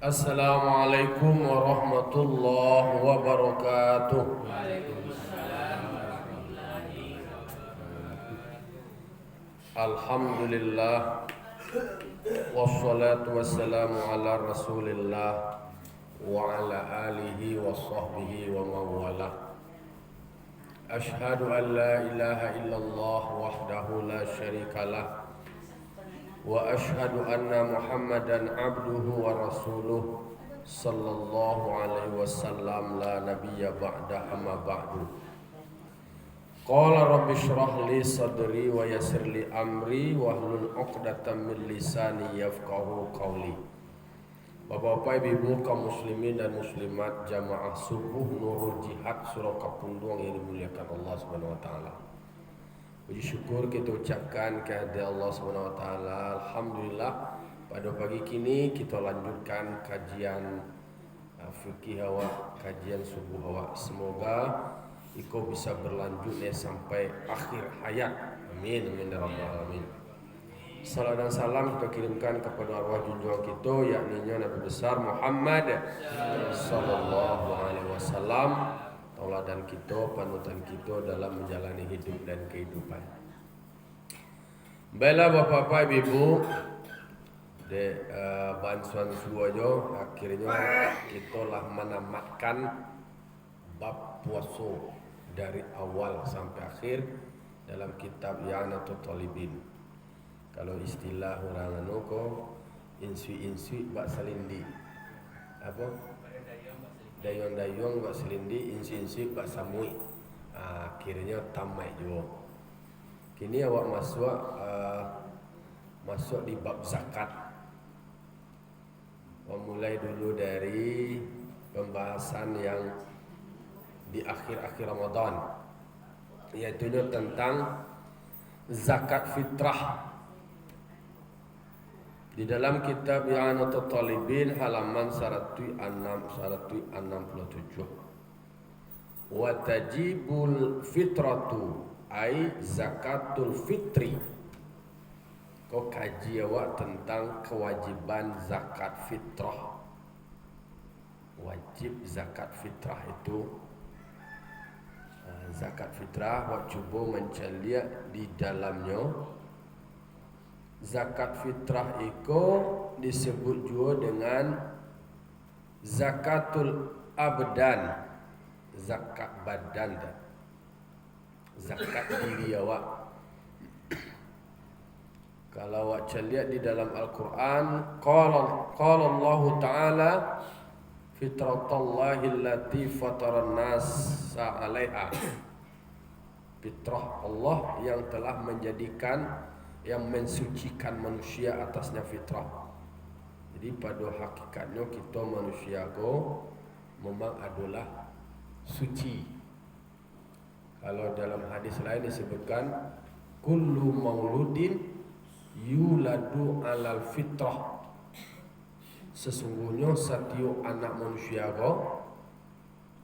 Assalamualaikum warahmatullahi wabarakatuh. Alhamdulillah wassalatu wassalamu ala rasulillah wa ala alihi wa sahbihi wa mawala. Ashhadu an la ilaha illallah wahdahu la syarikalah wa ashhadu anna Muhammadan abduhu wa rasuluh sallallahu alaihi wasallam la nabiyya ba'da amma ba'du. Qala rabbi shrah li sadri wa yassir li amri wa hlul 'uqdatam min lisani yafqahu qawli. Bapak-bapak, ibu kaum muslimin dan muslimat jamaah subuh Nurul Jihad Surau Kapundung yang dimuliakan Allah Subhanahu wa taala. Puji syukur kita ucapkan kehadirat Allah Subhanahu wa taala. Alhamdulillah, pada pagi kini kita lanjutkan kajian fikih awak, kajian subuh awak. Semoga iko bisa berlanjut sampai akhir hayat. Amin amin ya rabbal alamin. Salam dan salam kita kirimkan kepada arwah junjungan kita, yakni Nabi besar Muhammad sallallahu alaihi wasallam, tauladan kita, panutan kita dalam menjalani hidup dan kehidupan. Baiklah bapak-bapak, ibu, de bansuan suajo, akhirnya kita lah menamatkan bab puasa dari awal sampai akhir dalam kitab I'anatul Talibin. Kalau istilah orang ko insui bak salindi. Apa? Dayong-dayong bak salindi, insui bak samui. Akhirnya tamat juga. Kini awak masuk di bab zakat. Memulai dulu dari pembahasan yang di akhir-akhir Ramadan, yaitu tentang zakat fitrah. Di dalam kitab I'anatul Talibin halaman 167. Wa tajibul fitratu ai zakatul fitri. Kau kaji awak tentang kewajiban zakat fitrah. Wajib zakat fitrah itu, zakat fitrah awak cuba menceliak di dalamnya. Zakat fitrah itu disebut juga dengan zakatul abdan, zakat badan, zakat diri awak. Kalau awak celiak di dalam Al-Quran, qala Allah Ta'ala fitratallahi allati fataran nasa 'alaiha. Fitrah Allah yang telah menjadikan, yang mensucikan manusia atasnya fitrah. Jadi pada hakikatnya kita manusia ko memang adalah suci. Kalau dalam hadis lain disebutkan kullu mauludin yuladu alal fitrah. Sesungguhnya setiap anak manusia ko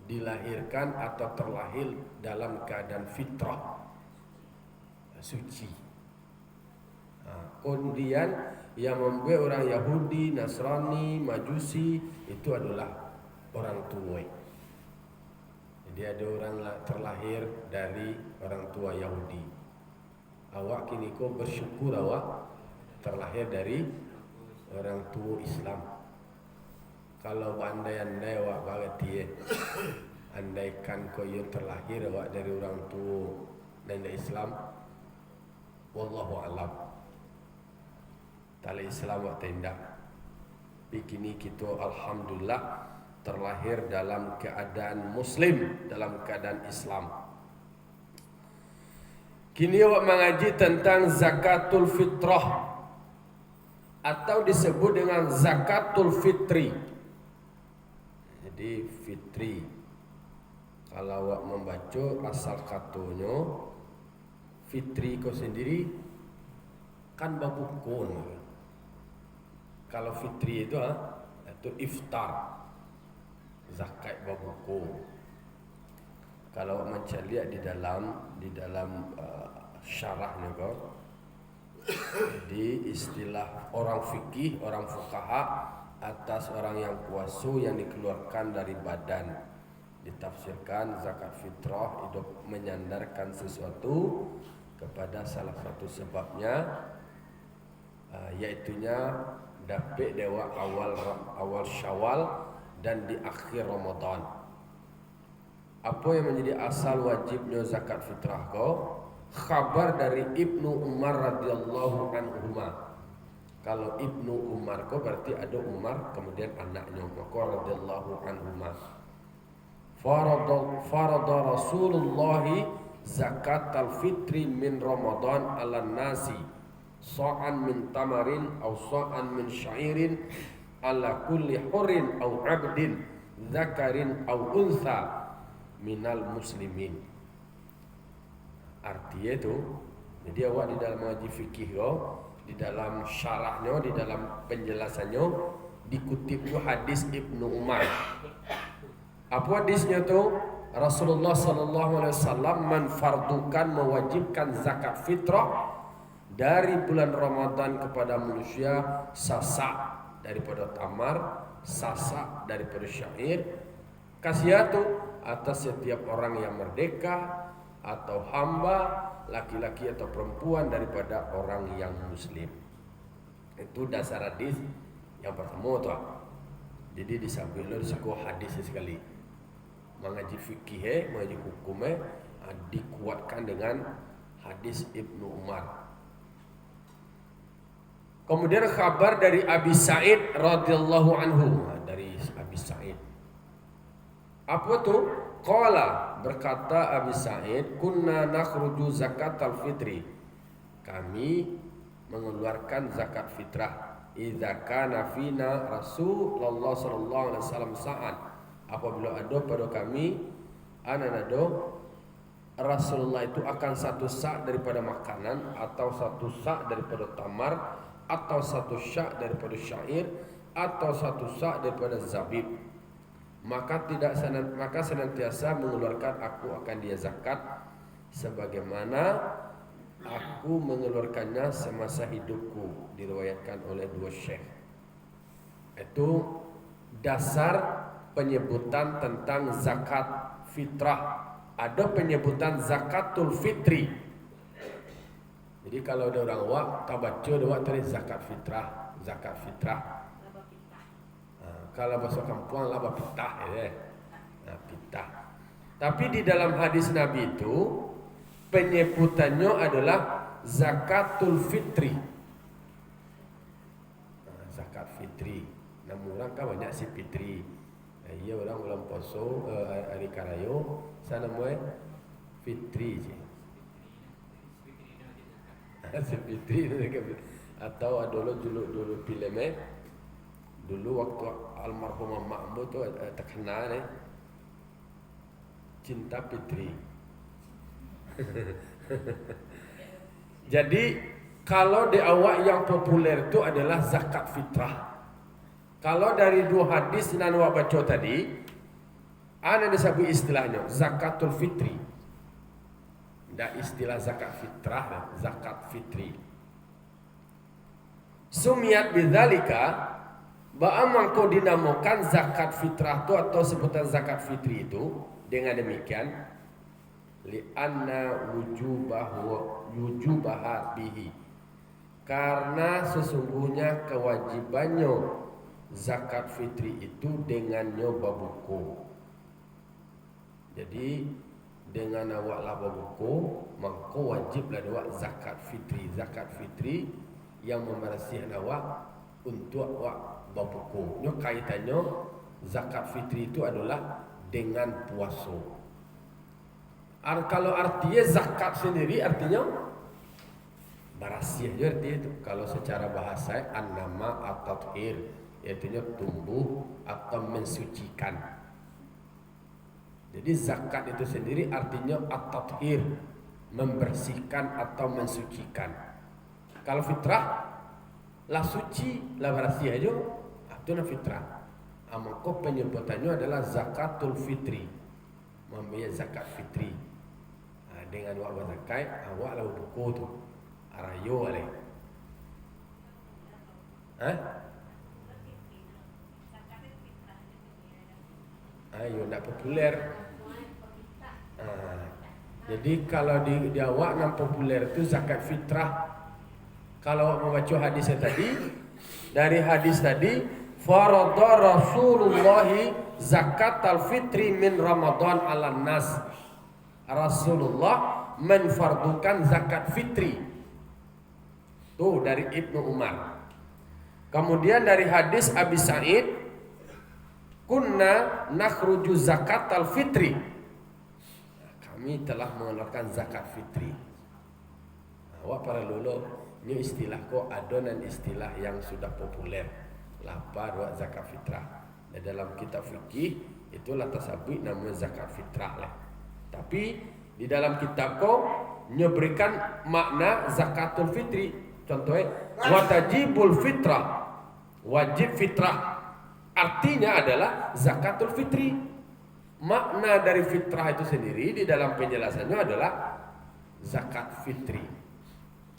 dilahirkan atau terlahir dalam keadaan fitrah, suci. Kemudian yang membuat orang Yahudi, Nasrani, Majusi itu adalah orang tua. Jadi ada orang terlahir dari orang tua Yahudi. Awak kini kau bersyukur awak terlahir dari orang tua Islam. Kalau andai-andai awak berarti andaikan kau yang terlahir awak dari orang tua nenek Islam, wallahu a'lam. Tali Islam wa tindak. Bikini kita alhamdulillah terlahir dalam keadaan muslim, dalam keadaan Islam. Kini awak mengaji tentang zakatul fitrah atau disebut dengan zakatul fitri. Jadi fitri, kalau awak membaca asal katanya fitri kau sendiri kan babukun. Kalau fitri itu iftar, zakat berbuku. Kalau mencari di dalam syarahnya kau, di istilah orang fikih, orang fuqaha atas orang yang puasa yang dikeluarkan dari badan. Ditafsirkan zakat fitrah itu menyandarkan sesuatu kepada salah satu sebabnya, yaitunya dapat dewa awal Syawal dan di akhir Ramadan. Apa yang menjadi asal wajibnya zakat fitrah kau? Khabar dari Ibnu Umar radhiyallahu anhuma. Kalau Ibnu Umar kau berarti ada Umar kemudian anaknya, maka radhiyallahu anhuma. Farada Rasulullah zakat al-fitri min Ramadan ala nasi sa'an min tamarin aw sa'an min sya'irin ala kulli hurin aw abdin zakarin aw untha minal muslimin. Artinya itu, jadi awak di dalam ngaji fikih di dalam syarahnya, di dalam penjelasannya dikutip hadis Ibnu Umar. Apa hadisnya tu? Rasulullah sallallahu alaihi wasallam menfardukan, mewajibkan zakat fitrah dari bulan Ramadan kepada manusia sasak daripada tamar, sasak daripada syair, kasiyatu atas setiap orang yang merdeka atau hamba, laki-laki atau perempuan daripada orang yang muslim. Itu dasar hadis yang pertama tu. Jadi disampaikan di sebuah hadis sekali. Mengaji fikih, mengaji hukum dikuatkan dengan hadis Ibnu Umar. Kemudian kabar dari Abi Sa'id radhiyallahu anhu, dari Abi Sa'id. Apa tu? Qala, berkata Abi Sa'id, kunna nakhruju zakat al-fitri. Kami mengeluarkan zakat fitrah. Idza kana fina Rasulullah sallallahu alaihi wasallam sa'an. Apabila ada pada kami ananado Rasulullah itu akan satu sak daripada makanan, atau satu sak daripada tamar, atau satu sak daripada syair, atau satu sak daripada zabib. Maka senantiasa mengeluarkan aku akan dia zakat sebagaimana aku mengeluarkannya semasa hidupku. Diriwayatkan oleh dua syekh. Itu dasar penyebutan tentang zakat fitrah. Ada penyebutan zakatul fitri. Jadi kalau ada orang awak tak baca dia tulis zakat fitrah, zakat fitrah. Kalau bahasa kampung lah pitah ya. Pitah. Tapi di dalam hadis Nabi itu penyebutannya adalah zakatul fitri. Zakat fitri. Namun orang kan banyak si fitri. Iya orang bulan poso hari karayo sana moe fitri je. Si fitri atau ada dulu filmnya dulu waktu almarhum Makmur tu terkenal Cinta Fitri. Jadi kalau di awak yang populer itu adalah zakat fitrah. Kalau dari dua hadis yang awak baca tadi, ada disebut istilahnya zakatul fitri. Tidak istilah zakat fitrah, zakat fitri. Sumiyat bidzalika, ba'am kau dinamakan zakat fitrah itu atau sebutan zakat fitri itu dengan demikian li'anna wujubaha bihi, karena sesungguhnya kewajibannya zakat fitri itu dengannya babuku. Jadi dengan awak lah babuku, maka wajiblah awak zakat fitri. Zakat fitri yang memerasihkan awak untuk awak babuku. Ini kaitannya zakat fitri itu adalah dengan puasa. Kalau artinya zakat sendiri artinya barasiah juga artinya itu. Kalau secara bahasa an-nama at-tathir, artinya tumbuh atau mensucikan. Jadi zakat itu sendiri artinya at-tathir, membersihkan atau mensucikan. Kalau fitrah lah suci, lah bersih aja, itu na fitrah. Maka penyebutannya adalah zakatul fitri, membayar zakat fitri. Dengan awak zakat, awak lah buku tu, arayo ale. Ayo nak populer. Jadi kalau di awak yang populer itu zakat fitrah. Kalau membaca hadis tadi, dari hadis tadi, farada Rasulullah zakat al-fitri min Ramadan ala nas. Rasulullah menfardukan zakat fitri. Tuh dari Ibnu Umar. Kemudian dari hadis Abi Sa'id, kunna nakhruju zakat al-fitri. Kami telah mengeluarkan zakat fitri. Awak para lolo, ini istilah kok adonan istilah yang sudah populer. Lapar buat zakat fitrah. Dan dalam kitab fikih itulah tasabih namanya zakat fitrah lah. Tapi di dalam kitab kok memberikan makna zakatul fitri. Contohnya watajibul fitrah, wajib fitrah. Artinya adalah zakatul fitri. Makna dari fitrah itu sendiri di dalam penjelasannya adalah zakat fitri.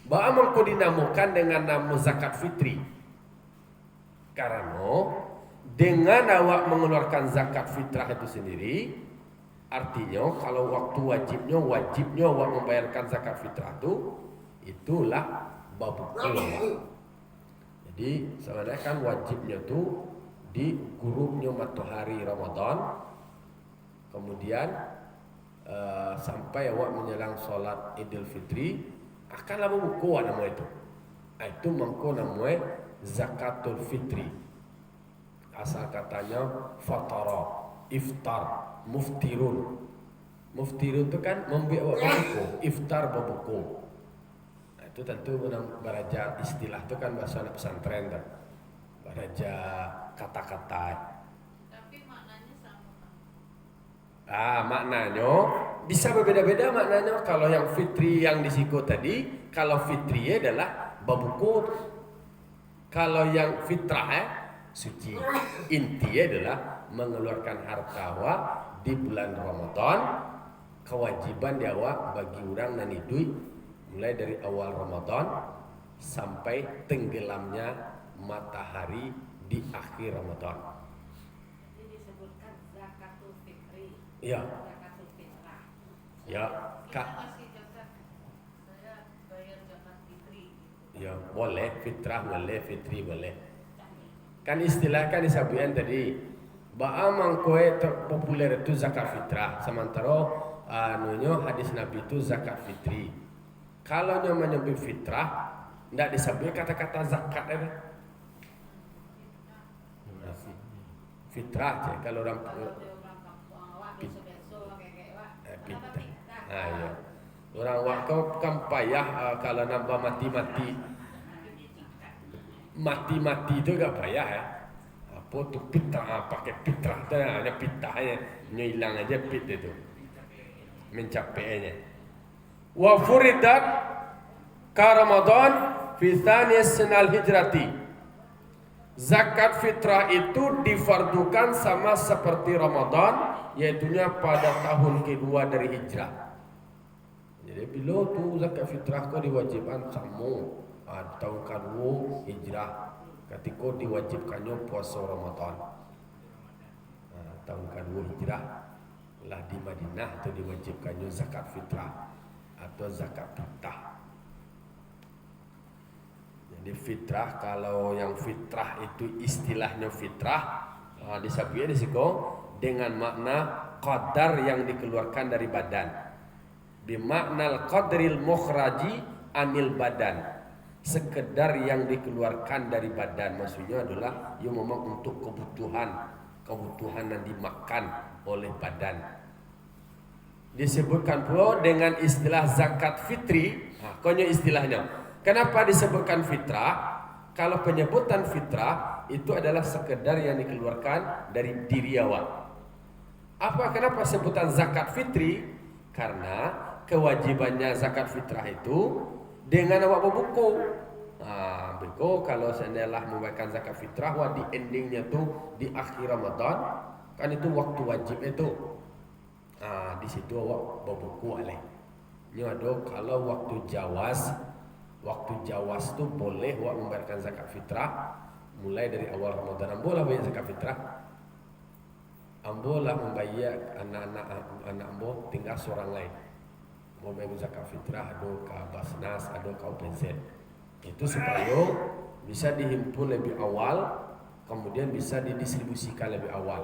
Bahwa kau dinamakan dengan nama zakat fitri karena dengan awak mengeluarkan zakat fitrah itu sendiri, artinya kalau waktu wajibnya awak membayarkan zakat fitrah itu, itulah babukul. Jadi sebenarnya kan wajibnya itu di gurubnya matahari Ramadan, kemudian sampai awak menjelang sholat Idul Fitri akanlah buku nama itu. Itu mengko namanya zakatul fitri. Asal katanya fatara, iftar, muftirun. Muftirun itu kan membuat buku, iftar berbuku. Nah, itu tentu beraja istilah itu kan bahasa anak pesantren kan. Beraja kata-kata. Tapi maknanya sama. Maknanya bisa berbeda-beda maknanya. Kalau yang fitri yang disiko tadi, kalau fitri adalah babuku. Kalau yang fitrah suci. Inti adalah mengeluarkan harta awak di bulan Ramadan. Kewajiban di awak bagi orang dan duit mulai dari awal Ramadan sampai tenggelamnya matahari di akhir Ramadan. Jadi disebutkan zakatul fitri. Ya. Zakatul fitrah. Ya, Kita masih zakat. Saya bayar zakat fitri. Ya, boleh fitrah boleh, fitri boleh. Kan istilahkan disabuian tadi, ba'amang koe terpopuler itu zakat fitrah, sementara hadis Nabi itu zakat fitri. Kalau menyebut fitrah, tidak disebut kata-kata zakat ada. Fitrah aja kalau orang kampung awak besok-besok kayak fitrah. Ya. Orang waktu kan payah kalau nambah mati itu gak payah ya. Apa tuh fitrah, pakai fitrah tu hanya fitrahnya hilang aja fit itu. Mencapainya. Wa furidat ka Ramadan fi thanis sanal hijrati. Zakat fitrah itu difardukan sama seperti Ramadan, yaitunya pada tahun kedua dari hijrah. Jadi bila tu zakat fitrah kau diwajibkan sama tahun kedua hijrah, ketika diwajibkannya puasa Ramadan. Tahun kedua hijrah lah di Madinah itu diwajibkannya zakat fitrah atau zakat fitrah. Jadi fitrah, kalau yang fitrah itu istilahnya fitrah disebutnya di situ dengan makna qadar yang dikeluarkan dari badan. Bimakna qadril mukhraji anil badan. Sekedar yang dikeluarkan dari badan, maksudnya adalah yang memang untuk kebutuhan yang dimakan oleh badan. Disebutkan pula dengan istilah zakat fitri. Konya istilahnya. Kenapa disebutkan fitrah? Kalau penyebutan fitrah itu adalah sekedar yang dikeluarkan dari diri awak. Kenapa sebutan zakat fitri? Karena kewajibannya zakat fitrah itu dengan awak berbuku. Beko kalau seandainya memberikan zakat fitrah, di endingnya tuh di akhir Ramadan, kan itu waktu wajib itu. Di situ awak berbuku alih. Ini ada kalau waktu jawas tuh boleh awak membayarkan zakat fitrah mulai dari awal Ramadan. Boleh bayar zakat fitrah. ambo lah membayar anak ambo tinggal seorang lain. Mau bayar zakat fitrah, ada ke Basnas, ada ke OPZ. Itu supaya bisa dihimpun lebih awal, kemudian bisa didistribusikan lebih awal.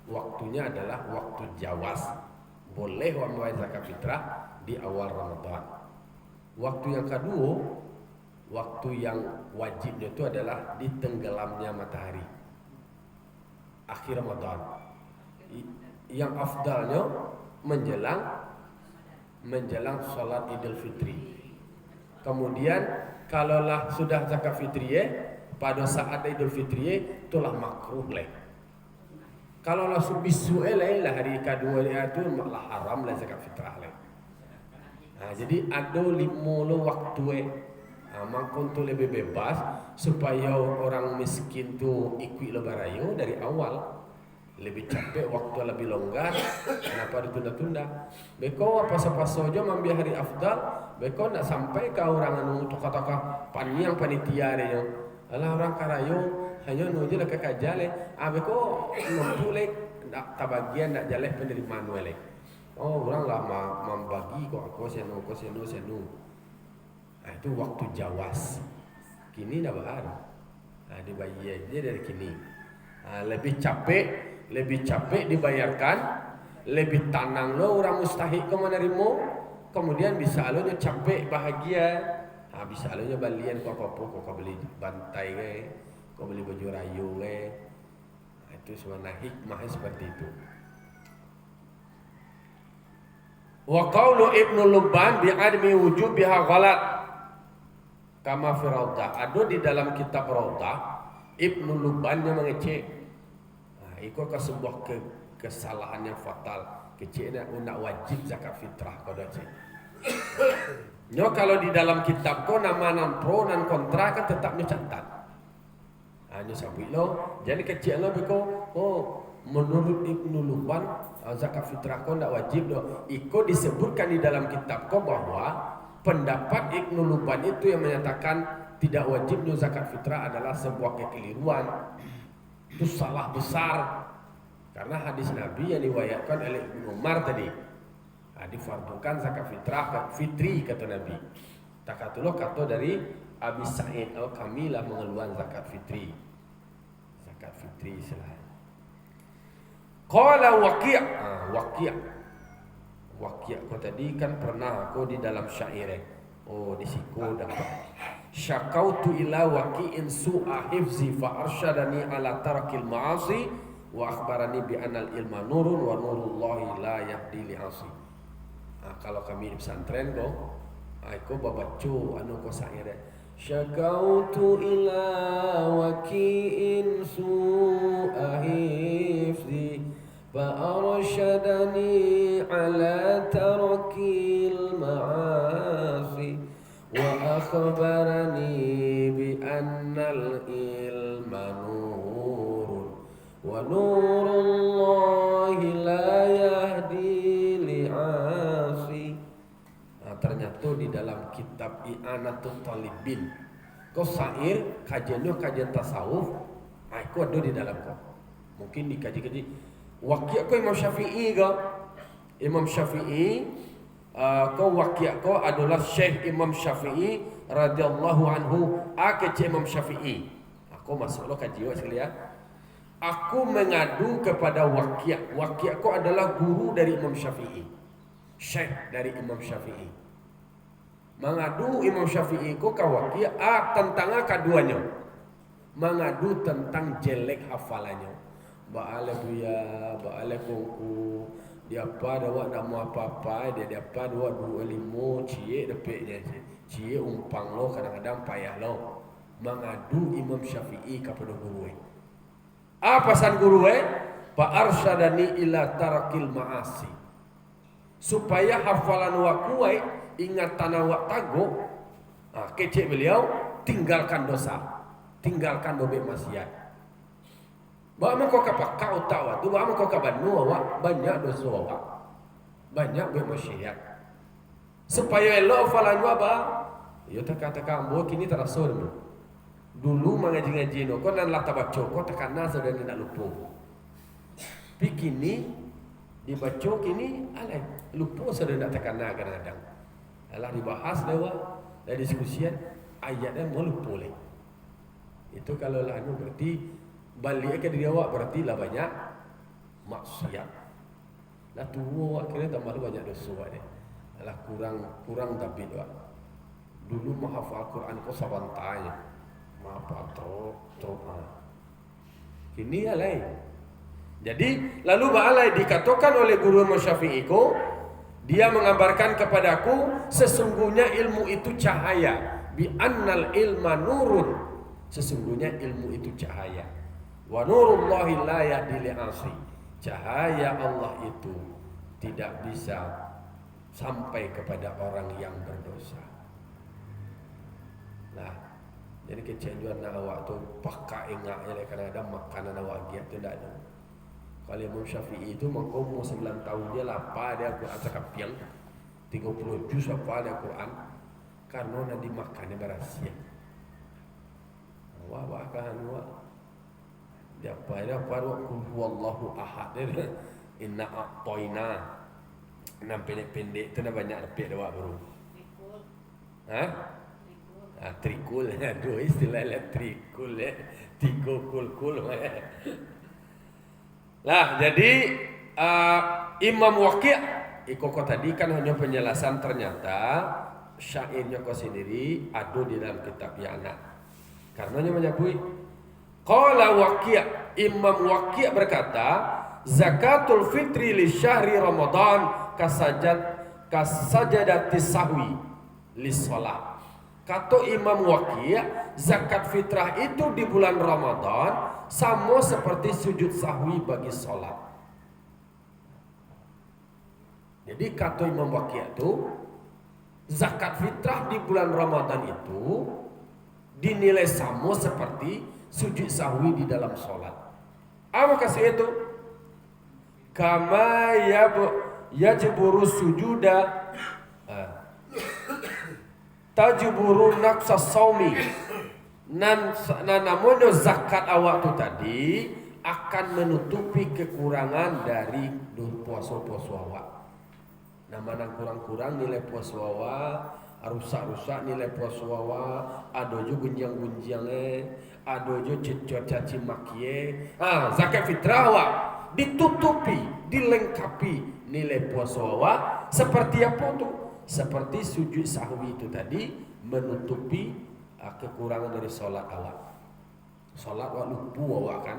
Waktunya adalah waktu jawas. Boleh membayar zakat fitrah di awal Ramadan. Waktu yang kedua, waktu yang wajibnya itu adalah di tenggelamnya matahari, akhir Ramadan. Yang afdalnya menjelang sholat Idul Fitri. Kemudian kalaulah sudah zakat fitriyah pada saat Idul Fitri itulah makruh leh. Kalaulah bisu lah hari kedua itu malah haram lah zakat fitrah leh. Nah, jadi ada 5 waktu mangkon tu lebih bebas supaya orang miskin tu ikut lebarayo dari awal. Lebih capek, waktu lebih longgar, kenapa ditunda-tunda? Beko apa-apa saja mambil hari afdal, beko nak sampai ke orang anu toka-toka paniang panitia dia. Alah orang karayo hanya nuju lah ke kajale. Beko numpulek nak tabagian nak jaleh penerimaan wele. Oh orang lah membagi kok aku senu. Nah, itu waktu jawas. Kini dah bahar. Dibayar aja dari kini. Lebih capek dibayarkan, lebih tenang lo orang mustahik kau menerima, kemudian bisa lo nya capek bahagia, bisa lo nya balian kau apa-apa, kau beli bantai ke, kau beli baju rayu ke, itu sebenarnya hikmahnya seperti itu. Wa qaulu Ibnu Lubban bi admi wujubiha ghalat kama fi Rawdah. Ada di dalam kitab Rawdah Ibnu Lubban yang mengecek. Itu ke sebuah kesalahan yang fatal. Kecilnya nak wajib zakat fitrah kau dah cek. Nyo kalau di dalam kitab kau nama pro dan kontra kan tetapnya catat. Hanya sabit lo. Jadi kecil lo beko. Oh menurut Ibnu Lubban zakat fitrah kau nak wajib lo. Iko disebutkan di dalam kitab kau bahwa pendapat Ibnu Lubban itu yang menyatakan tidak wajibnya zakat fitrah adalah sebuah kekeliruan. Itu salah besar karena hadis Nabi yang diwayatkan oleh Ibnu Umar tadi difardukan zakat fitrah fitri kata Nabi. Takatullah kata dari Abi Sa'id kamilah mengeluarkan zakat fitri selain. Qala Waqi' kau tadi kan pernah aku di dalam syair. Oh di siku dapat. Syakautu ila waqi'in su'a hifzi fa arsyadani ala tarakil ma'asi wa akhbarani bi anal ilma nurun wa nurullahi la yahdi li asi. Kalau kami di pesantren ko babacu anu ko saire. Syakautu ila waqi'in su'a hifzi fa arsyadani ala tarakil ma'asi wa akhbarani bi annal ilma nurun wa nurullahi la yahdi li'asi. Ternyata di dalam kitab I'anatul Talibin kau syair kajiannya kajian tasawuf, aku ada di dalam kau. Mungkin dikaji-kaji. Waqi' kau Imam Syafi'i kau. Imam Syafi'i kau waqi' kau adalah Syekh Imam Syafi'i radhiyallahu anhu. Kecik Imam Syafi'i. Aku masuk lo kaji sekali ya. Aku mengadu kepada Waqi'. Waqi' kau adalah guru dari Imam Syafi'i. Syekh dari Imam Syafi'i. Mengadu Imam Syafi'i kau ke Waqi' tentang keduanya. Mengadu tentang jelek hafalannya. Ba'ala buya, ba'ala kongku. Dia apa dawa nak mau apa-apa, dia apa dua limo cie dapetnya. Cie umpang lo kadang-kadang payah lo. Mengadu Imam Syafi'i kepada guru. Apa pesan guru? Fa arsyadani ila tarakil ma'asi. Supaya hafalan wakuai ingatan awak tago. Kecek beliau tinggalkan dosa, tinggalkan dobe maksiat. Bawa kau kapak kau tahu tu, bawa kau kaban awak banyak dosa awak, banyak bermaksiat. Supaya elok hafalan apa? Ya katakan bahawa kini terasa dulu mengaji-ngaji no, kau dan lata baca kau tekan nasa dan tidak lupa. Tapi kini dibaca kini alai lupa sudah nak terkena kadang-kadang. Alah dibahas dewa dan diskusian ayatnya mau lupa leh. Itu kalau lah berarti balik ke diri awak berarti lah banyak maksiat. Lah tua akhirnya tambah banyak dosa deh. Alah kurang tapi doa. Dulu menghafal Quran kau sabantanya. Apa teruk. Kini alai. Jadi lalu ba'alai dikatakan oleh guru Imam Syafi'i ko, dia mengabarkan kepadaku sesungguhnya ilmu itu cahaya. Bi annal ilma nurun. Sesungguhnya ilmu itu cahaya. Wa nurullahi la yahdi li'asi. Cahaya Allah itu tidak bisa sampai kepada orang yang berdosa. Nah, jadi kecenjuan awak tu pakai ingatnya kadang-kadang makanan awak dia tu tidak ada. Kalau Imam Syafi'i itu mengumur 9 tahun dia lapar dia Quran sekapiang 30 juz apa dia Quran karena nak dimakan dia berasia. Wah bahkan dia apa kul huwallahu ahad dia inna a'tayna. Nam pendek-pendek tu nak banyak lebih dah baru. Trikul. Aduh istilah lah trikul tikul. Lah jadi Imam Waqi' ikut tadi kan hanya penjelasan ternyata syairnya kau sendiri ada di dalam kitab ya anak. Karenanya menyebut qala Waqi' Imam Waqi' berkata zakatul fitri li syahri Ramadan kasajadati sahwi li shalah. Kata Imam Waqi' zakat fitrah itu di bulan Ramadan sama seperti sujud sahwi bagi solat. Jadi kata Imam Waqi' itu zakat fitrah di bulan Ramadan itu dinilai sama seperti sujud sahwi di dalam solat. Apa kasih itu? Kama yajburu sujuda tajburu naqsa saumi. Namun zakat awak tu tadi akan menutupi kekurangan dari puasa-puasa awak. Mana kurang-kurang nilai puasa awak, rusak-rusak nilai puasa awak, ada juga gunjang-gunjang ada juga caci maki. Zakat fitrah awak ditutupi, dilengkapi nilai puasa awak seperti apa tu? Seperti sujud sahwi itu tadi menutupi kekurangan dari solat awak. Solat awak lupa awak kan,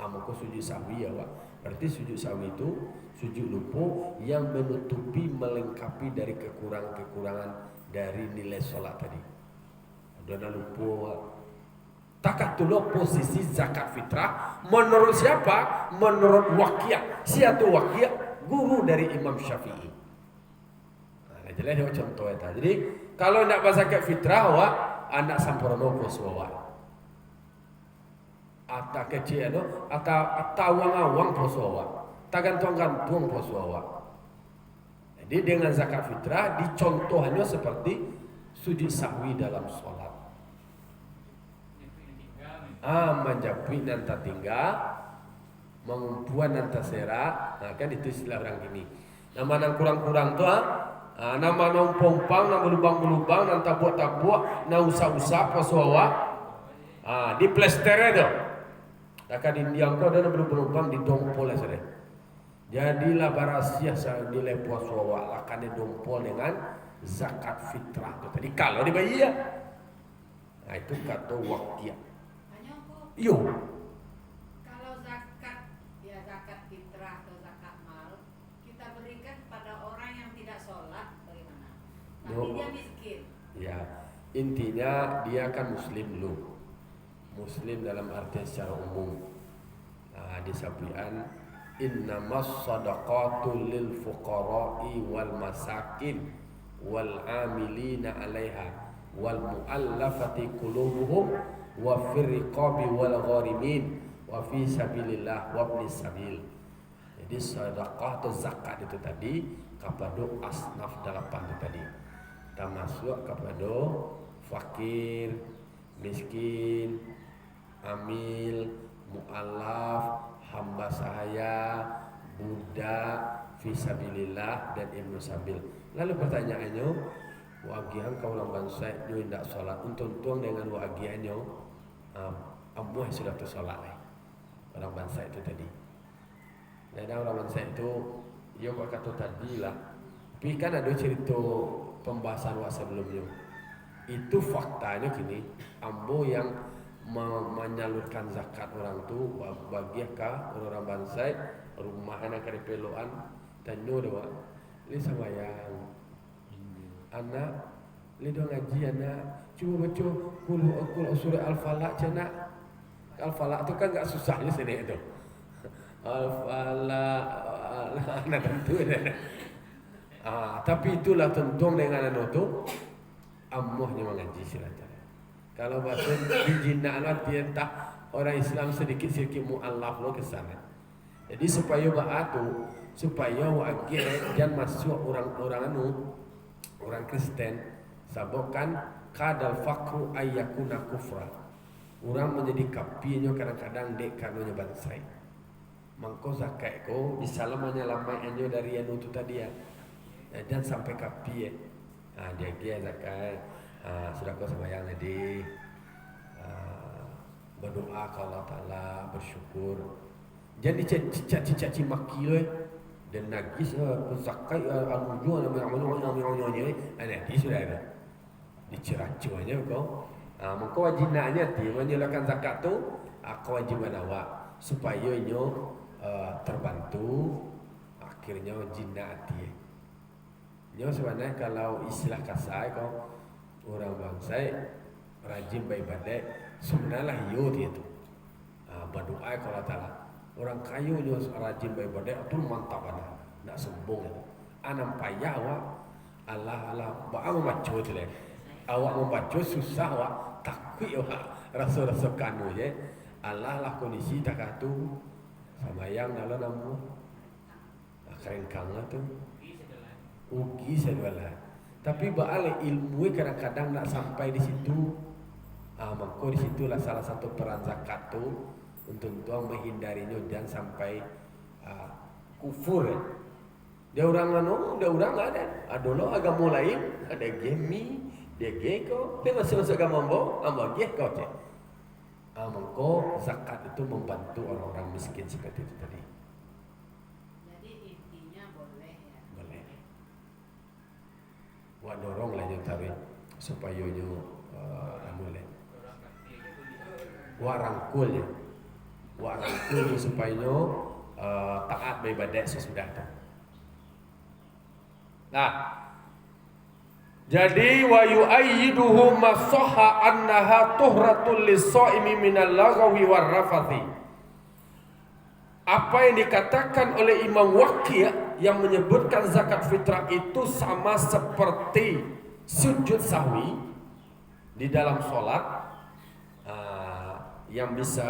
maka sujud sahwi awak. Berarti sujud sahwi itu sujud lupa yang menutupi melengkapi dari kekurangan dari nilai solat tadi. Ada lupa awak. Takat dulu posisi zakat fitrah menurut siapa? Menurut Waqi'. Siapa Waqi'? Guru dari Imam Syafi'i. Jelas dia contoh itu. Jadi kalau nak zakat fitrah awak anak sampurno puasa awak. Atau kecil atau awang puasa awak. Tergantung puasa awak. Jadi dengan zakat fitrah dicontohnya seperti sujud sahwi dalam solat. Menjapit dan tertinggal, mengumpuan dan terserak. Nah kan itu istilah orang gini. Nama yang kurang-kurang tu nama nang pompang, nama lubang-lubang, nang tabuk-tabuk, nang usah-usah pasawak. Di plester itu. Takkan India kau ada berlubang di dompol saja. Jadilah barasia nilai pasawak akan didompol dengan zakat fitrah itu tadi kalau dibayar. Nah itu kata Waqi'. Yo. Kalau zakat fitrah atau zakat mal kita berikan pada orang yang tidak sholat bagaimana? Tapi dia miskin. Ya, intinya dia kan muslim dulu. Muslim dalam arti secara umum. Disampaikan innamas sadaqatu lil fuqara'i wal masakin wal amilina 'alaiha wal mu'allafati qulubuhum wa fir riqabi wal gharimin wa fi sabilillah wa ibnis sabil. Jadi sedekah atau zakat itu tadi kepada asnaf 8 itu tadi. Termasuk kepada fakir, miskin, amil, mu'allaf, hamba sahaya, fisabilillah dan ibnu sabil. Lalu pertanyaannya, wagian kau orang bangsa nyo tidak sholat untung dengan wagiannya ambuh sudah tu sholat orang bangsa itu tadi. Dan orang bangsa itu ya kok kata tadi lah. Tapi kan ada cerita pembahasan wak sebelumnya. Itu faktanya gini, ambo yang menyalurkan zakat orang tu bagi ka orang bangsa rumah anak karipeloan dan nyodo li samayang anak li do ngaji anak cuba baca kul surah al-falaq cina al-falaq tu kan enggak susahnya sini itu al-falaq anak tentu tapi itulah tentung dengan anu tu amuhnya mengaji silakan. Kalau bahasa bijina alat dia tak orang Islam sedikit mu'allaf lo ke sana. Jadi supaya ba'atu supaya wa'agir jangan masuk orang Kristen sabokan kadal fakru ayyakuna kufra. Orang menjadi kapinya kadang-kadang dek kanunya bansai. Mangko zakat ko disalamanya lamai anjo dari anu tu tadi ya. Dan sampai kapi ya. Dia zakat. Sudah kau sembahyang tadi, berdoa ke Allah Ta'ala, bersyukur. Jadi caci maki loh, dan nagis zakat al-wujud namanya ini sudah ada. Diceracuannya kau. Maka wajibnya ti menyalakan zakat tu, kewajiban awak supaya nyo terbantu akhirnya jinna hati. Nyo sebenarnya kalau istilah kasar kau orang bangsa rajin beribadah sebenarnya yo dia tu berdoa kepada Allah. Orang kayu yo rajin beribadah itu mantap ana nak sombong anam payah awak Allah ba membaca tu le awak membaca susah awak takut awak rasa kanu je Allah lah kondisi tak tu samayang dalam namu kerengkang tu ugi segala. Tapi baale ilmu kadang-kadang nak sampai di situ. Maka di situlah salah satu peran zakat tu untuk tuang menghindarinya dan sampai kufur. Dia orang ada. Ada lo agama lain, ada gemi, dia geko, dia masih masuk agama ambo geko je. Maka zakat itu membantu orang-orang miskin seperti itu tadi. Wak dorong lah yang tarik supaya nyo amule. Wak rangkul supaya nyo taat beribadah sesudah tu. Nah, jadi wa yu'ayyiduhu ma sahha annaha tuhratul lis-shaimi minal lagwi war rafathi. Apa yang dikatakan oleh Imam Waqi' yang menyebutkan zakat fitrah itu sama seperti sujud sahwi di dalam solat yang bisa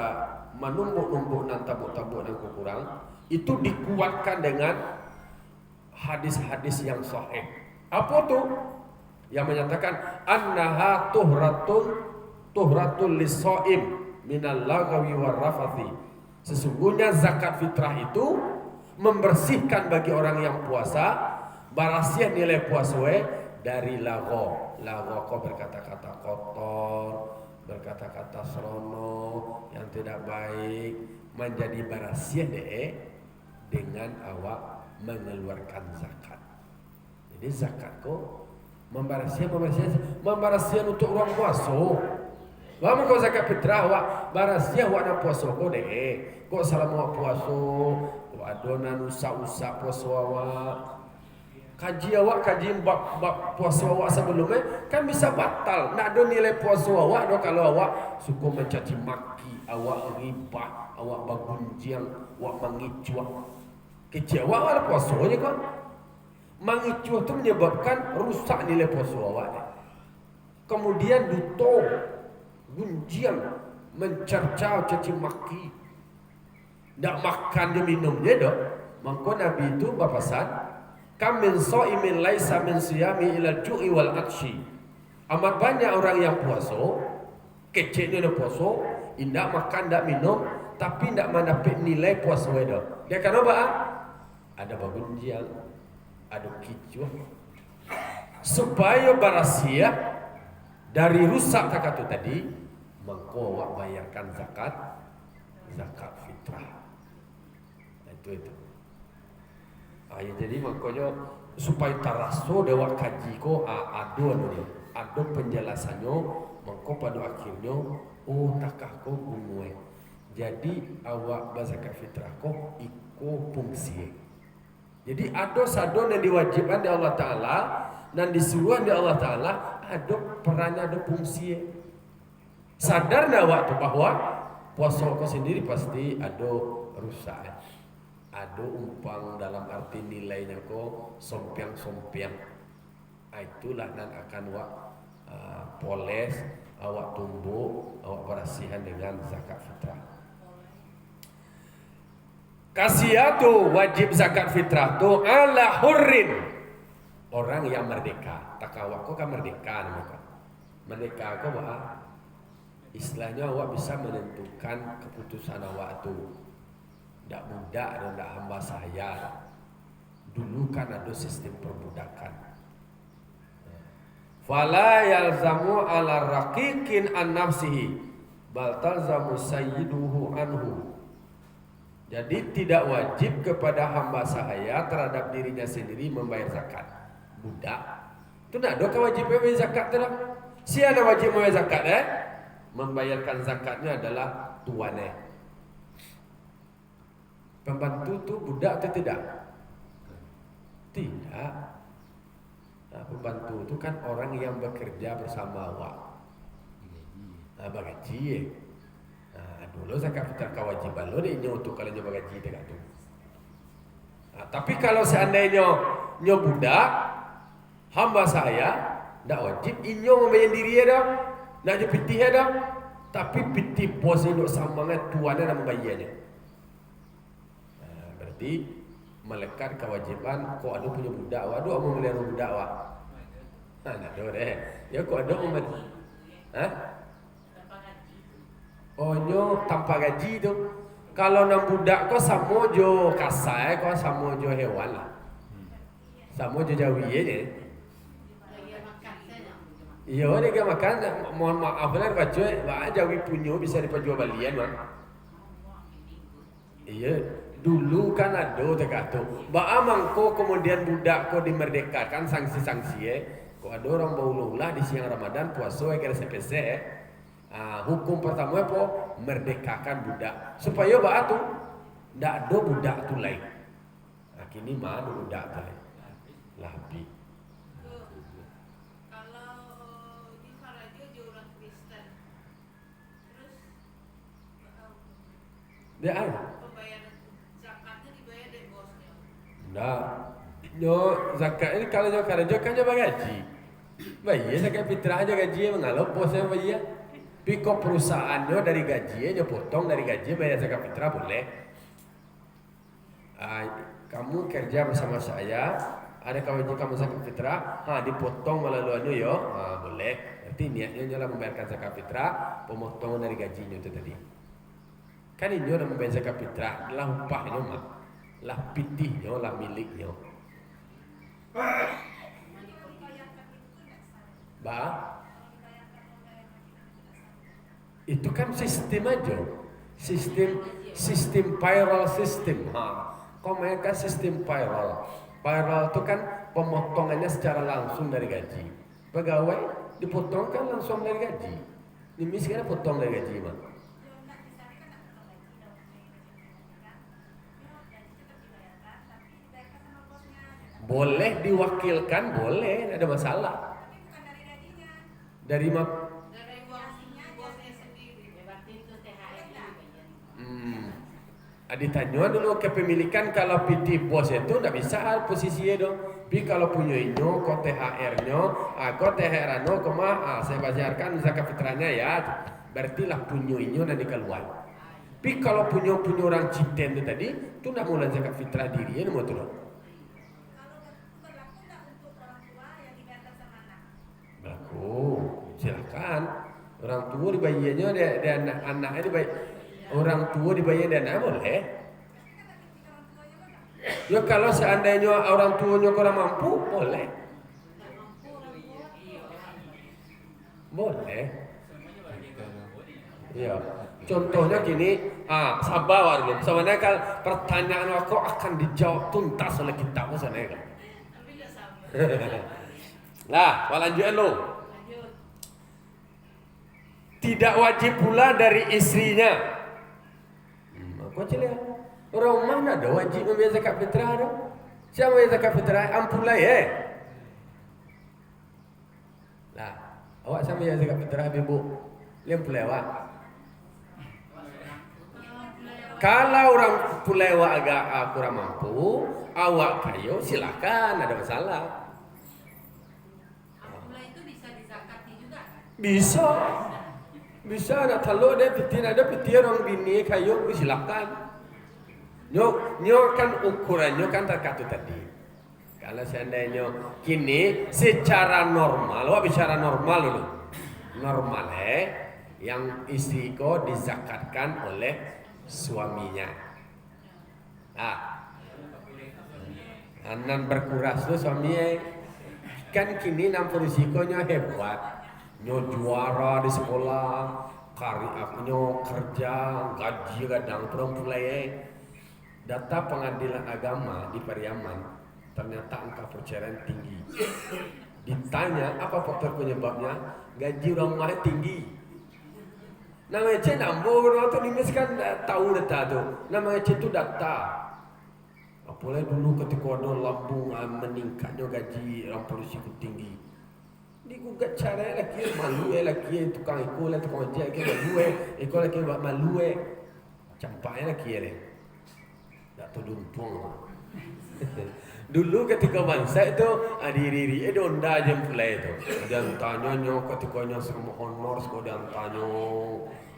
menumpuk-numpuk dan tabuk-tabuk dan kurang itu dikuatkan dengan hadis-hadis yang sahih. Apa tu? Yang menyatakan annaha tuhratul lis-shaim minal lagwi war rafathi. Sesungguhnya zakat fitrah itu membersihkan bagi orang yang puasa barasiah nilai puaswe dari lago kau berkata-kata kotor, berkata-kata serono yang tidak baik menjadi barasiah dengan awak mengeluarkan zakat. Jadi zakat kau membarasiah untuk orang puasa. Lama kau zakat fitrah wak barasiah wak nak puasa kau kau selama wak puasa adonan usah puasa awak kaji bab puasa awak sebelumnya kan bisa batal. Nak ada nilai puasa awak kalau awak suka mencaci maki, awak ribah, awak bagunjiang, awak mengicuah. Kecewa awak puasa je kan. Mengicuah tu menyebabkan rusak nilai puasa awak. Kemudian duto, gunjiang, mencercau, caci maki. Tak makan dia minum dia dah. Maka Nabi itu berpesan, kam min shaimin laisa min siyami ila ju'i wal atshi. Amat banyak orang yang puasa, kecil dia puasa, indak makan, tak minum, tapi indak mendapat nilai puasa dia. Dia kan apa? ada babunjiang, ada kicuah, supaya barasia dari rusak kakak tadi, mengko awak bayarkan zakat fitrah. Itu. Ya, jadi makanya supaya taraso dewa kaji ko ado penjelasannya, mengko pada akhirnya takah ko gumue. Jadi awak zakat fitrah ko iko fungsi. Jadi ada sadon yang diwajibkan di Allah Ta'ala dan disuruh di Allah Ta'ala, ada perannya, ada fungsi. Sadar dah waktu bahwa puasa kau sendiri pasti ada rusak, ada umpang dalam arti nilainya kau sompiang. Itulah dan akan wak poles, awak tumbuh, awak berasihan dengan zakat fitrah. Kasiyatu wajib zakat fitrah tu ala hurrin, orang yang merdeka. Tak awak kau kan merdeka namanya. Merdeka kau bah istilahnya awak bisa menentukan keputusan awak tu. Tak budak dan tak hamba sahaya. Dulu kan ada sistem perbudakan. Fala yalzamu ala raqiqin an nafsihi bal talzamu sayyiduhu anhu. Jadi tidak wajib kepada hamba sahaya terhadap dirinya sendiri membayar zakat. Budak itu nak ada kewajiban membayar zakat tu lah. Si ada wajib membayar zakat membayarkan zakatnya adalah tuannya. Pembantu tu budak atau tidak? Tidak. Nah, pembantu itu kan orang yang bekerja bersama awak. Bagaji. Dulu zakat fitrah kewajiban lo dia untuk kalau nyoba gaji dekat tu. Tapi kalau seandainya nyo budak hamba saya ndak wajib inyo membayar diri dah. Nak je pitih dah. Tapi pitih bos duk sambangan tuannya nak membayarnya. Berarti melekat kewajiban kau ada punya budak, waduh mau melihara budak wak. Nak ada deh. Ya kau ada mau nyo tanpa gaji tu. Kalau nak budak kau samo jo kasai, kau samo jo hewan lah. Samo jo jawi je. Iya, dia makan. Mohon maaf lah baca, jawi punyo bisa diperjual belian mah. Iya, dulu kan ada terkata. Mangko kemudian budak kau dimerdekakan sanksi-sanksi kau ada orang baulah di siang Ramadan puasa kira CPC hukum pertama apa? Merdekakan budak supaya tu ndak ada budak tu lain. Kini mana budak tu lain? Labi. Kalau di Sarajevo dia orang Kristen, terus dia pembayaran zakatnya dibayar dari bosnya. Ndak. Zakat ini kalau jo kerja kan jo gaji. Bayar zakat fitrah aja gaji mengalau bosnya bayar. Piko perusahaannya dari gajinya potong dari gaji bayar zakat fitrah boleh. Kamu kerja bersama saya, ada kewajiban kamu zakat fitrah, dipotong melalui boleh. Berarti niatnya adalah membayarkan zakat fitrah, pemotongan dari gajinya itu tadi. Kan ini adalah membayar zakat fitrah, adalah upahnya mah, lah pitihnya, lah miliknya. Itu kan sistem aja, sistem payroll system. Kau mereka sistem payroll itu kan pemotongannya secara langsung dari gaji. Pegawai dipotongkan langsung dari gaji. Ini misalnya potong dari gaji mah. Boleh diwakilkan, boleh, ada masalah. Dari ditanya dulu kepemilikan. Kalau PT bos itu tidak bisa posisinya dong. Tapi kalau punya inyo, kau THR-nya, kau THR-nya, saya bayarkan zakat fitrahnya ya. Berarti lah punya inyo nanti keluar. Tapi kalau punya orang citen itu tadi, itu tidak mulai zakat fitrah diri, mau tu dong. Berlaku, silakan. Orang tua dibayarnya, dia anak-anaknya dibayar. Orang tua dibayar dan boleh. Ya kalau seandainya orang tuanya kurang mampu, boleh. Nggak mampu orang tua. Boleh. Iya. Contohnya gini, sabar warga. Sebenarnya kalau pertanyaan aku akan dijawab tuntas oleh kita sebenarnya. Tapi nggak sabar. Nah, lanjutkan lo. Lanjut. Tidak wajib pula dari istrinya. Aku lihat. Orang mana ada wajib membayar zakat fitrah ada? Siapa yang zakat fitrah? Ampulai Lah, awak sama yang zakat fitrah ibu. Liam pulai awak. Kalau orang pulai awak agak kurang mampu, awak kayu silakan, ada masalah. Ampula itu bisa dizakati juga kan? Bisa nak kalau ada piti orang bini kayu silakan. Nyo kan ukurannya kan terkatu tadi. Kalau seandainya kini secara normal, awak bicara normal dulu. Normal yang istri ko dizakatkan oleh suaminya. Anan berkuras tu suaminya. Kan kini nampak risikonya hebat. Nyo juara di sekolah, nyo kerja, gaji kadang perempuan. Data pengadilan agama di Pariaman, ternyata angka perceraian tinggi. Ditanya apa faktor penyebabnya, gaji orang rumah tinggi. Namanya cek nambah orang tu nimis kan tahu data tu. Namanya cek tu data. Apalagi dulu ketika ada lambung meningkatnya gaji orang polisi ku tinggi. Digugat cara lagi malu lagi tukang ikut lah tukang ojek lagi malu campaknya lagi tak tudumpung. Dulu ketika bangsa itu diri donda aja mulai itu. Dan tanya ketika nya semua honor sekolah dan tanya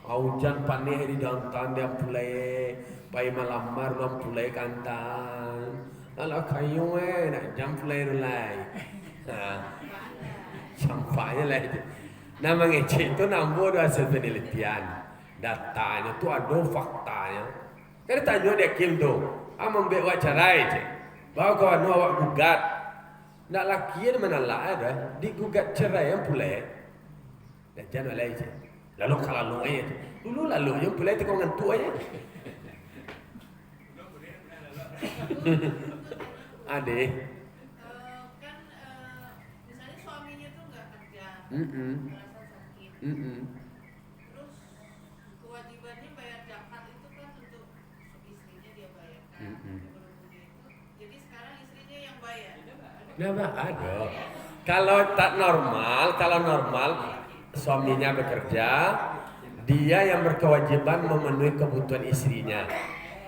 hujan panih di dantan dia mulai pai malamar dan mulai kantan. Alah kayu nak jam mulai. Sampainya lah itu. Nama ngecek itu nambah hasil penelitian. Datanya tu ada faktanya. Kan tanya dia Kim tu, membuat wacarai je. Bahawa kawan awak gugat, nak laki yang mana lah ada, digugat cerai yang pulai. Dan jangan lagi je. Lalu kalau lu aja, dulu lalu yang pulai tu kau ngantuk aja. Ade. Kan misalnya suaminya tuh nggak kerja, merasa sakit. Terus kewajibannya bayar zakat itu kan untuk istrinya dia bayarkan. Jadi sekarang istrinya yang bayar. Nama ada. Kalau normal suaminya bekerja, dia yang berkewajiban memenuhi kebutuhan istrinya.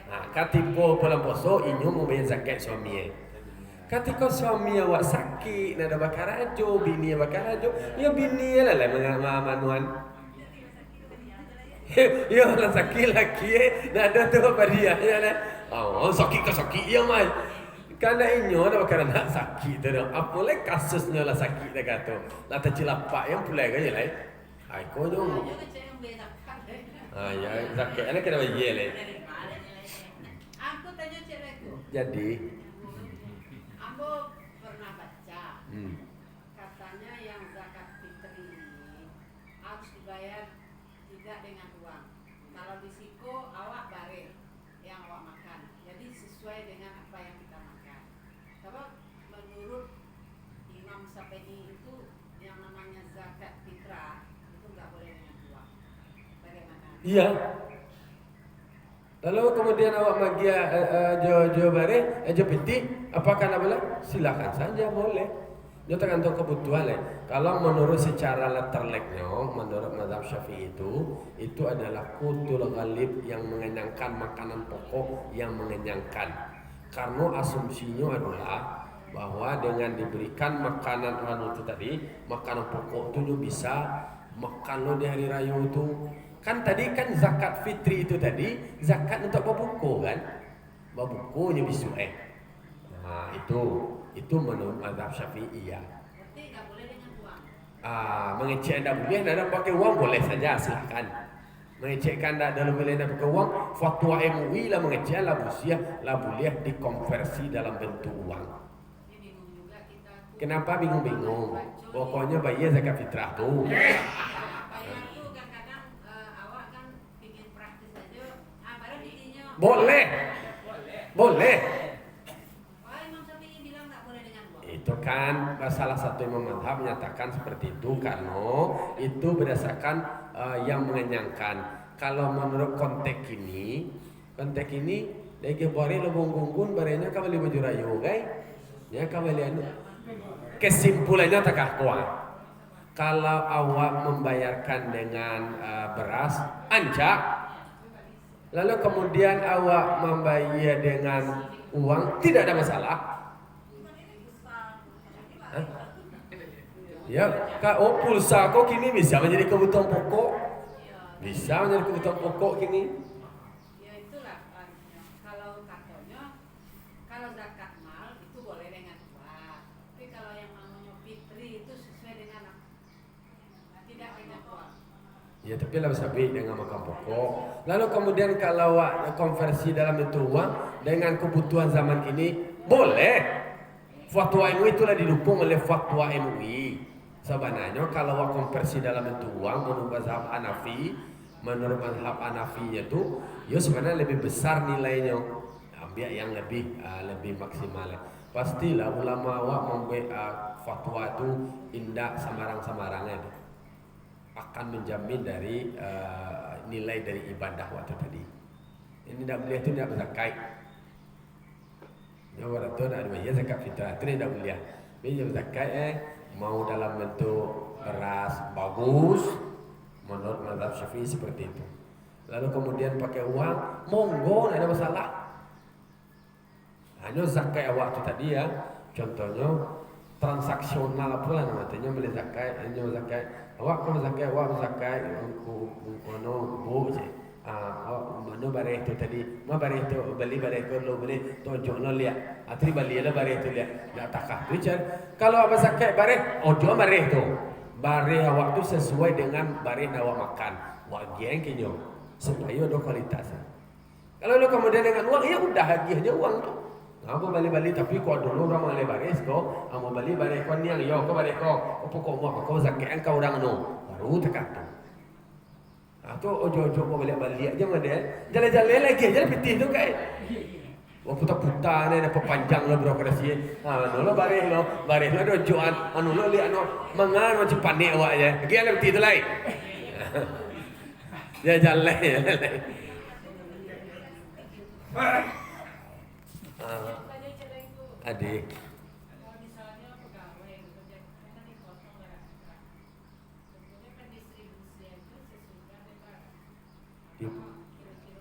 Nah, katipo bulan puasa inyo membayar zakat suaminya. Ketika suami awak sakit, nada bakar ajo, bini bakar ajo, ya bini lah manuan. Ya lah sakit lagi, nada tu apa dia lah. Oh sakit ke sakit ya mai. Karena inyo nada bakar nak sakit tu, apa lagi kasusnya lah sakit dah kata. Lah tercilapak yang pulai kan je lah. Ai ko jo. Ya zakat ana kena bayar lah. Aku tanya cewekku. Jadi Ambo pernah baca, katanya yang zakat fitri ini harus dibayar tidak dengan uang. Kalau di siko awak barir yang awak makan, jadi sesuai dengan apa yang kita makan. Kalau menurut Imam Syafi'i itu yang namanya zakat fitrah itu nggak boleh dengan uang. Bagaimana? iya. Lalu kemudian awak magi jo bare, jo piti, apakah nak boleh? Silakan saja boleh. Dia tergantung kebutuhan Kalau menurut secara letterleknya, menurut mazhab Syafi'i itu adalah qutul ghalib yang mengenyangkan, makanan pokok yang mengenyangkan. Karena asumsinya adalah bahwa dengan diberikan makanan itu tadi, makanan pokok itu bisa makan lo di hari raya itu. Kan tadi kan zakat fitri itu tadi zakat untuk berbuku kan, berbukunya bisu Nah itu menurut mazhab Syafi'i ya. Berarti nggak boleh dengan uang. Mengecek anda boleh, anda pakai uang boleh saja silakan. Mengecekkan tak dalam wilayah nak pakai uang, fatwa MUI lah mengecek lah boleh dikonversi dalam bentuk uang. Kenapa bingung-bingung? Pokoknya bayar zakat fitrah tu. Boleh. Itu kan salah satu imam madhab menyatakan seperti itu karena itu berdasarkan yang mengenyangkan. Kalau menurut konteks ini lagi bari lubung gunggun barenya kembali baju rayu, guys. Ya kembali anu. Kesimpulannya takah kuat. Kalau awak membayarkan dengan beras, anjak. Lalu kemudian awak membayar dengan uang, tidak ada masalah. Ya, pulsa kok kini bisa menjadi kebutuhan pokok. Bisa menjadi kebutuhan pokok kini. Ya itulah kalau katanya kalau zakat mal itu boleh dengan uang. Tapi kalau yang namanya fitri itu sesuai dengan tidak dengan uang. Ya tapi lah sabi dengan makan pokok. Lalu kemudian kalau konversi dalam bentuk uang dengan kebutuhan zaman ini boleh. Fatwa MUI itulah didukung oleh fatwa MUI. Sebenarnya kalau konversi dalam bentuk uang menurut mazhab Hanafi itu ya sebenarnya lebih besar nilainya. Ambil yang lebih maksimal. Pastilah ulama awak membuat fatwa itu indah samarang-samarangnya itu akan menjamin dari nilai dari ibadah waktu tadi. Ini tidak boleh itu tidak berzakat. Ya orang tu nak bayar zakat fitrah itu tidak boleh. Bayar zakat mau dalam bentuk beras bagus menurut mazhab Syafi'i seperti itu. Lalu kemudian pakai uang, monggo tidak ada masalah. Hanya zakat awak tu tadi ya, contohnya transaksional pula namanya beli zakat, hanya zakat. Awak kalau zakat, awak zakat, kono bu je. Mana barang itu tadi, barang itu beli barang itu lo beli, tunjuk lo lihat. Atri beli lah barang itu lihat, tak takah. Kalau apa zakat barang, ojo barang itu. Barang awak tu sesuai dengan barang awak makan. Wagian kinyo supaya ada kualitasnya. Kalau lo kemudian dengan uang, ya udah hadiahnya uang tu. Aku balik-balik tapi kau dulu orang malai baris kau, aku balik-balik kau ni yang yo kau balik kau, apa kau mau kau zakat kau orang no, baru terkata. Atau ojo-ojo kau balik-balik aja mana? Jalan-jalan lagi, jalan piti tu kai. Waktu putar ni, apa panjang lo birokrasi. Lo baris lo dojoan, lo lihat no, mangan macam panik awak je. Lagi ada piti tu lain. Jalan. Adik.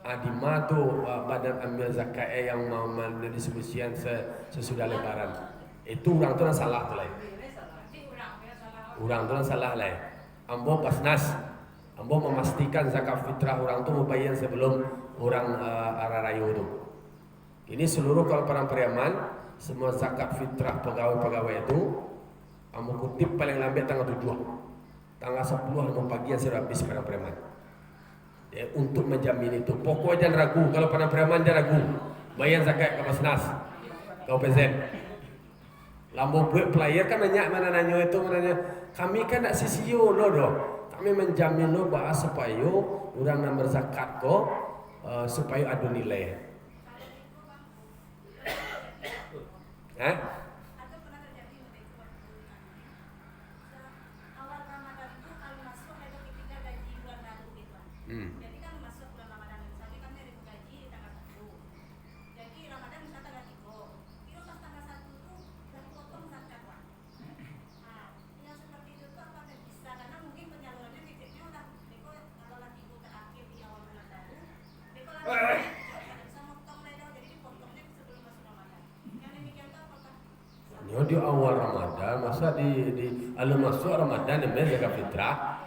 Adima tu badan ambil zakat yang mau mendistribusikan sesudah lebaran. Itu orang tu yang salah tu lain. Orang tu yang salah lain. Ambo pasnas. Ambo memastikan zakat fitrah orang tu membayar sebelum orang arah rayu tu. Ini seluruh kalau para periaman semua zakat fitrah pegawai-pegawai itu ambo kutip paling lambat tanggal 7. Tanggal 10 ambo pagi yang sudah habis para periaman. Ya, untuk menjamin itu. Pokoknya jangan ragu. Kalau para periaman jangan ragu. Bayar zakat ke Basnas, ke OPZ. Lambo buat player kan nanya itu mana kami kan nak CCO lo doh. Kami menjamin lo bahwa supaya orang nak berzakat ko supaya ada nilai. Hah? Jadi kan masuk bulan Ramadan misalnya kan dari gaji di tanggal 1. Jadi Ramadan misalnya tanggal 3. Itu pas tanggal 1 itu udah dipotong zakat Pak. Nah, yang seperti itu tuh apa bisa karena mungkin penyalurannya titiknya udah Deko kalau lagi terakhir di awal bulan baru. Deko lagi bisa motong lego jadi dipotongnya sebelum masuk Ramadan. Yang demikian tuh apakah? Ya di awal Ramadan masa di alur masuk Ramadan namanya zakat fitrah.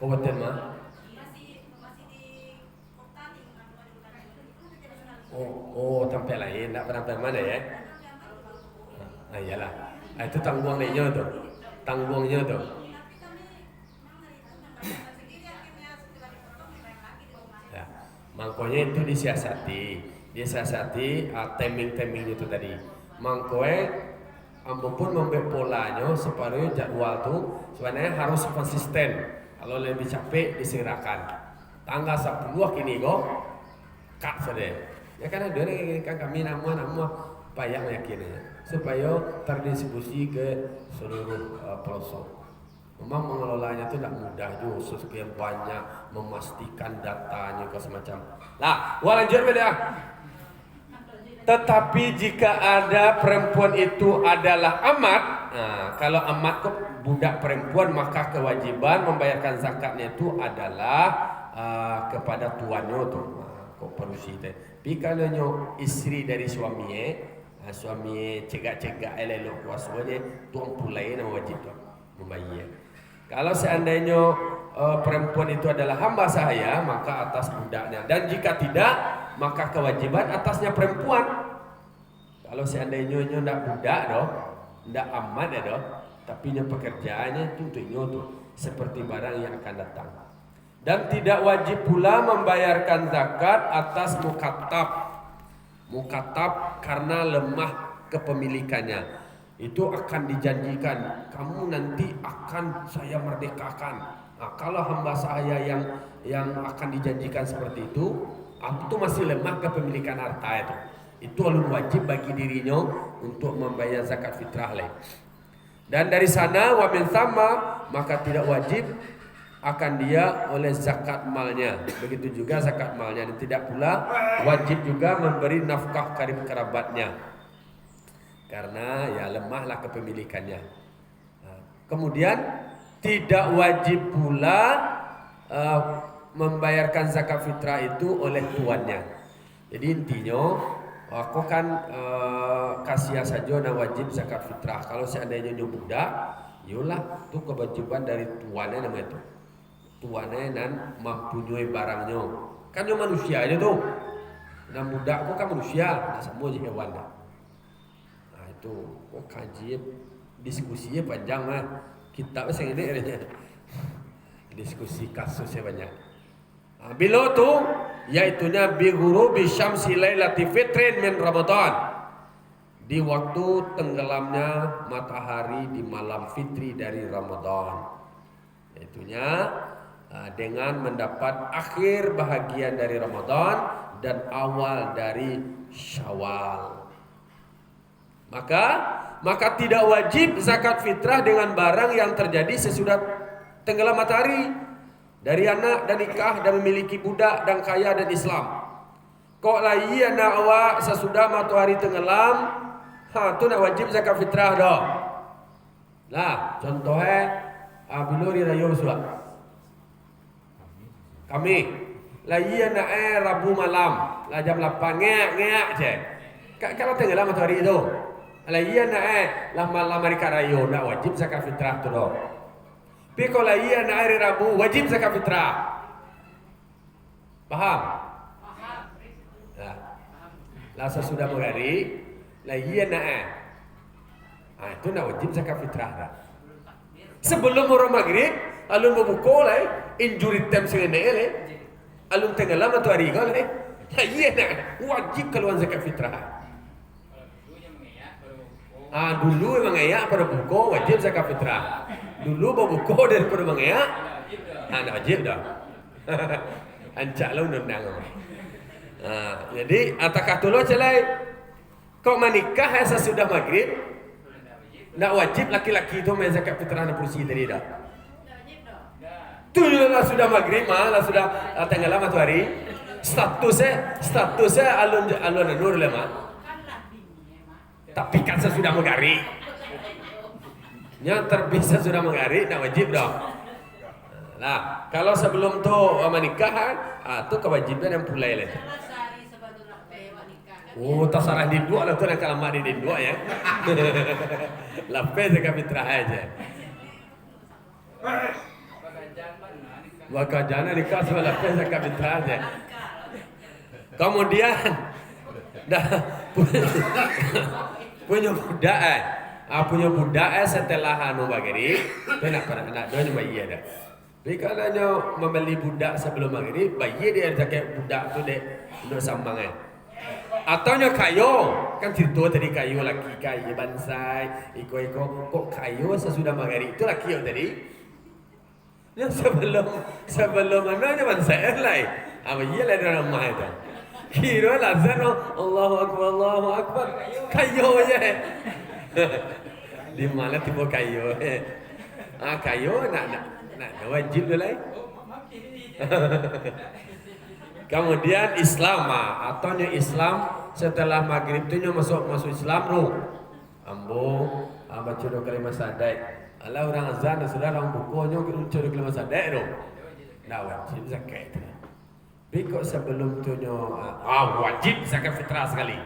Kabupaten mah? Masih di kota tinggal 2000. Oh, sampai lain, tak pernah mana ya? Iyalah. Itu tanggungannya tuh. Tanggungannya tuh. Tapi kami memang dari itu membayarkan sendiri akhirnya setelah dipotong dibayar lagi di rumah. Ya, mangkonya itu disiasati timing itu tadi. Mangkoe ambo pun membuat polanya supaya jadwal tuh sebenarnya harus konsisten. Kalau lebih capek disegerakan. Tanggal 10 kini kok kak sudah. Ya kan ada kan kami nama payah yakinnya supaya terdistribusi ke seluruh pelosok. Memang mengelolanya itu tidak mudah juga, sekian banyak memastikan datanya ke semacam. Lah, lanjut beda. Tetapi jika ada perempuan itu adalah amat, nah, kalau amat kok budak perempuan maka kewajiban membayarkan zakatnya itu adalah kepada tuannya tuh. Kok perusi teh. Tapi kalau istri dari suami cegak elok kuasanya tuang pulai nama wajib tuh membayar. Kalau seandainya perempuan itu adalah hamba sahaya maka atas budaknya, dan jika tidak maka kewajiban atasnya perempuan. Kalau seandainya tidak budak doh, tidak amat ya doh, tapi pekerjaannya tentunya tuh seperti barang yang akan datang. Dan tidak wajib pula membayarkan zakat atas mukatab karena lemah kepemilikannya. Itu akan dijanjikan, kamu nanti akan saya merdekakan. Nah, kalau hamba saya yang akan dijanjikan seperti itu masih lemah kepemilikan harta itu alun wajib bagi dirinya untuk membayar zakat fitrah leh. Dan dari sana wa min thamma maka tidak wajib akan dia oleh zakat malnya. Begitu juga zakat malnya, dan tidak pula wajib juga memberi nafkah karib kerabatnya karena ya lemahlah kepemilikannya. Kemudian tidak wajib pula membayarkan zakat fitrah itu oleh tuannya. Jadi intinya aku kan kasihan saja na wajib zakat fitrah. Kalau seandainya budak, yolah itu kewajiban dari tuannya namanya itu. Tuannya dan mempunyai barangnya. Kan dia manusia aja tuh. Dan budak kok kan manusia, nah semua je hewan dah. Nah itu kok kaji diskusinya panjang lah. Kitab saya ini adanya. Diskusi kasusnya banyak. Nah, bila tu yaitunya bi ghurubi syamsi lailati fitrin min Ramadan. Di waktu tenggelamnya matahari di malam fitri dari Ramadan. Yaitunya dengan mendapat akhir bahagian dari Ramadan dan awal dari Syawal. Maka tidak wajib zakat fitrah dengan barang yang terjadi sesudah tenggelam matahari, dari anak dan nikah dan memiliki budak dan kaya dan Islam. Kok lagi anak awak sesudah matahari tenggelam, tu nak wajib zakat fitrah dah. Lah, contohnya biluri rayo sudah. Kami lagi anak Rabu malam, lah jam 8 ngek je. Kalau tenggelam matahari itu, lagi anak lah malam hari karayo nak wajib zakat fitrah tu dah. Tapi kalau lagi anak hari Rabu wajib zakat fitrah. Paham? Lah sesudah maghrib lagi anak itu nak wajib zakat fitrah dah. Sebelum orang maghrib alun membuka lah injury time sengene le alun tenggelam matahari kau le iya nak wajib keluar zakat fitrah. Dulu memang ayak pada buka wajib zakat fitrah. Dulu baru buka daripada memang ayak nak wajib dah. Ancak lah undang-undang. Jadi atakatulah celai kau menikah sesudah maghrib nak wajib laki-laki itu main zakat fitrah na kursi tadi dah. Tu lah sudah maghrib lah sudah tenggelam matahari. Statusnya alun nur lemah. Tapi kan sesudah maghrib. Nya terbisa sudah maghrib nak wajib dah. Nah, kalau sebelum tu menikah tu kewajiban yang pulai lah. Tasarah di dua lah tu nak lama di dua ya. Lapis zakat fitrah aja. Wakajana nikah sama lapis zakat fitrah aja. Kemudian dah punya budak punya budak setelah anu maghrib, tu nak doanya bayi ada. Tapi kalau membeli budak sebelum maghrib, bayi dia jaket budak tu dek untuk sambang Atau kayu, kan cerita tadi kayu laki kayu bansai, iko kok kayu sesudah maghrib itu laki yang tadi. Yang sebelum mana bansai lain. Bayi lah dalam rumah itu. Kira lazan Allahu Akbar kayu je. Di mana tiba kayu? Kayu nak wajib tu lain. Kemudian Islam atau Islam setelah maghrib tu masuk Islam tu. Ambo baca doa kalimat syahadat. Ala orang azan sudah orang bukunya baca doa kalimat syahadat tu. Dah wajib zakat tu. Bikok sebelum tu wajib zakat fitrah sekali.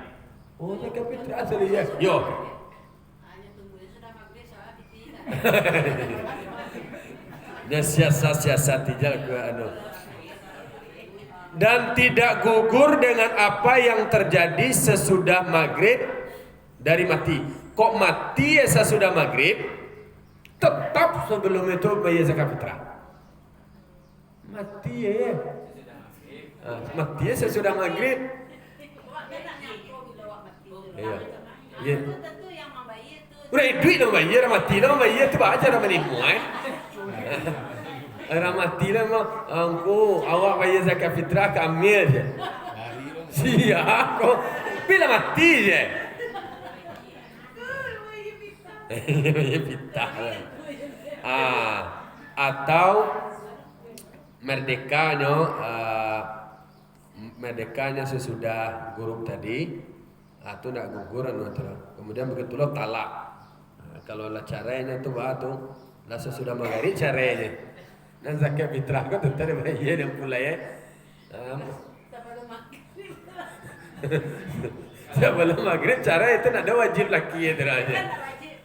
Oh zakat fitrah sekali ya. Yo. Hanya tunggu sudah maghrib saat tidak. Dia siasat tijal ke anu. Dan tidak gugur dengan apa yang terjadi sesudah maghrib dari mati. Kok mati sesudah maghrib, tetap sebelum itu bayar zakat fitrah. Mati ya. Mati sesudah maghrib. Iya. Iya. Tentu yang membayar itu. Udah duit dah bayar, mati dah bayar tu baca dah menipu Orang mati lah angku awak bayar zakat fitrah ke ambil je. Siap kau bila mati je. Bayar fitrah. Atau merdekanya sesudah gurub tadi atau nak gugur kemudian begitulah talak. Kalau lah caranya tu batu lah sesudah maghrib caranya. Dan zakat fitrah kan tentu dia bayar yang pula ya. Sebelum maghrib. Sebelum maghrib cara itu nak ada wajib laki ya teraja. Kan wajib.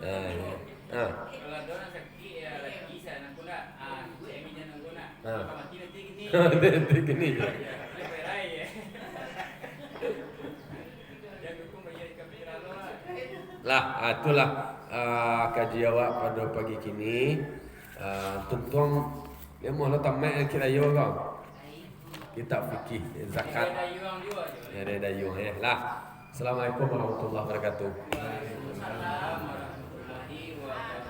Kalau ada orang sakit lagi saya nak guna, eminya nak guna. Kalau mati nanti gini. Nanti gini. Lebih rai ya. Jangan dukung bayar ikan fitrah Lah, itulah kaji awak pada pagi kini. Tuntung dia mahu tamat kira yo kau. Kitab fikih zakat. Ya ada dayung ya. Lah. Assalamualaikum warahmatullahi wabarakatuh. Waalaikumsalam warahmatullahi wabarakatuh.